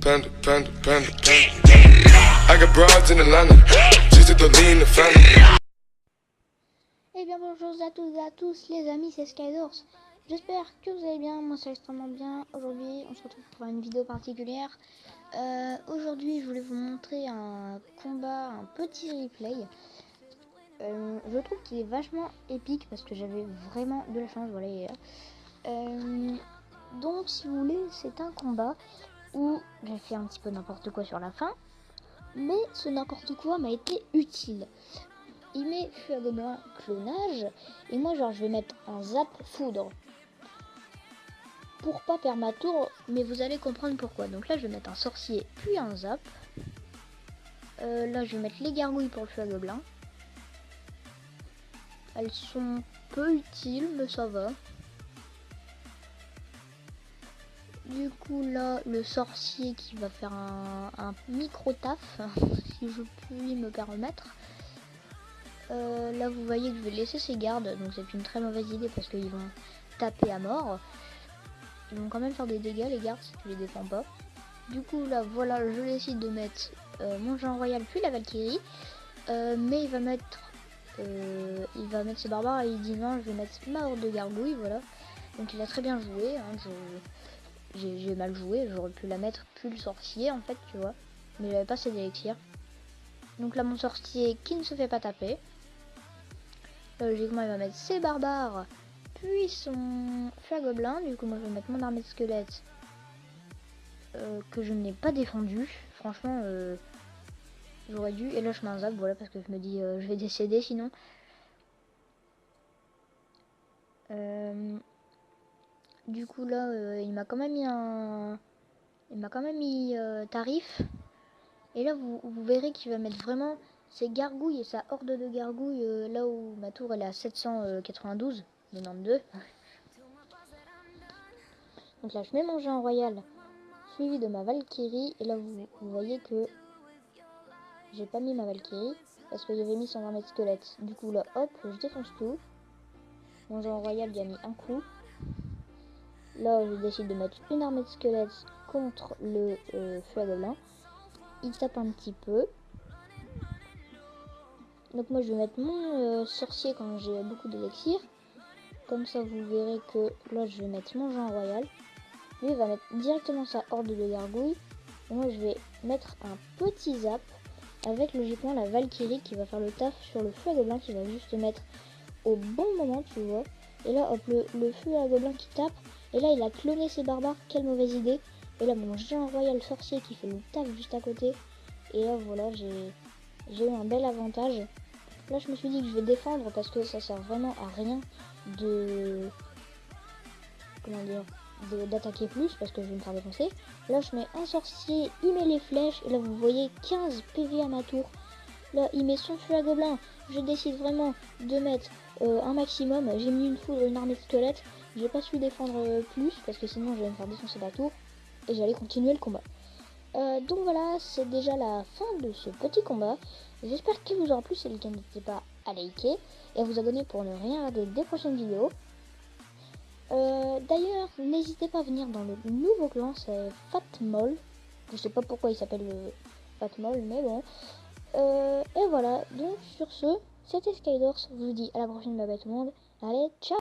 Panda, panda, panda, panda. I got broads in Atlanta, just to lean the family. Eh bien bonjour à toutes et à tous les amis, c'est Skydors. J'espère que vous allez bien, moi ça va extrêmement bien. Aujourd'hui on se retrouve pour une vidéo particulière. Aujourd'hui je voulais vous montrer un combat, un petit replay. Je trouve qu'il est vachement épique parce que j'avais vraiment de la chance, voilà il est là. Donc si vous voulez, c'est un combat où j'ai fait un petit peu n'importe quoi sur la fin. Mais ce n'importe quoi m'a été utile. Il met feu à gobelin clonage et moi genre je vais mettre un zap foudre pour pas perdre ma tour, mais vous allez comprendre pourquoi. Donc là je vais mettre un sorcier puis un zap. Là je vais mettre les gargouilles pour le feu à gobelin. Elles sont peu utiles mais ça va. Du coup là le sorcier qui va faire un micro taf si je puis me permettre. Là vous voyez que je vais laisser ces gardes, donc c'est une très mauvaise idée parce qu'ils vont taper à mort. Ils vont quand même faire des dégâts les gardes si tu les défends pas. Du coup là voilà, je décide de mettre mon Jean Royal puis la Valkyrie. Mais il va mettre ses barbares et il dit non, je vais mettre ma horde de gargouilles, voilà. Donc il a très bien joué, hein, j'ai mal joué, j'aurais pu la mettre puis le sorcier en fait tu vois. Mais j'avais pas assez d'élixir. Donc là mon sorcier qui ne se fait pas taper. Logiquement il va mettre ses barbares puis son feu à gobelin. Du coup moi je vais mettre mon armée de squelettes que je n'ai pas défendu. Franchement j'aurais dû. Et là je mets un zap, voilà, parce que je me dis je vais décéder sinon. Du coup là il m'a quand même mis tarif. Et là vous verrez qu'il va mettre vraiment ses gargouilles et sa horde de gargouilles là où ma tour elle est à 792 92. Donc là je mets mon géant royal suivi de ma Valkyrie. Et là vous voyez que j'ai pas mis ma Valkyrie parce que j'avais mis son armée de squelette. Du coup là hop je défonce tout. Mon géant royal il a mis un coup. Là je décide de mettre une armée de squelettes contre le feu à gobelin. Il tape un petit peu. Donc moi je vais mettre mon sorcier quand j'ai beaucoup d'élixir. Comme ça vous verrez que là je vais mettre mon géant royal. Lui il va mettre directement sa horde de gargouilles. Et moi je vais mettre un petit zap avec logiquement la Valkyrie qui va faire le taf sur le feu à gobelin, qui va juste mettre au bon moment tu vois. Et là hop le feu à gobelin qui tape. Et là il a cloné ses barbares, quelle mauvaise idée. Et là mon géant royal sorcier qui fait le taf juste à côté. Et là voilà j'ai eu un bel avantage. Là je me suis dit que je vais défendre parce que ça sert vraiment à rien de d'attaquer plus parce que je vais me faire défoncer. Là je mets un sorcier, il met les flèches et là vous voyez 15 PV à ma tour. Là il met son feu à gobelin. Je décide vraiment de mettre un maximum. J'ai mis une foudre, une armée de squelettes. J'ai pas su défendre plus parce que sinon je vais me faire défoncer la tour et j'allais continuer le combat. Donc voilà, c'est déjà la fin de ce petit combat. J'espère qu'il vous aura plu. Si c'est le cas, n'hésitez pas à liker et à vous abonner pour ne rien rater des prochaines vidéos. D'ailleurs, n'hésitez pas à venir dans le nouveau clan, c'est Fatmol. Je sais pas pourquoi il s'appelle Fatmol, mais bon. Et voilà, donc sur ce, c'était Skydors. Je vous dis à la prochaine, bye bye tout le monde. Allez, ciao!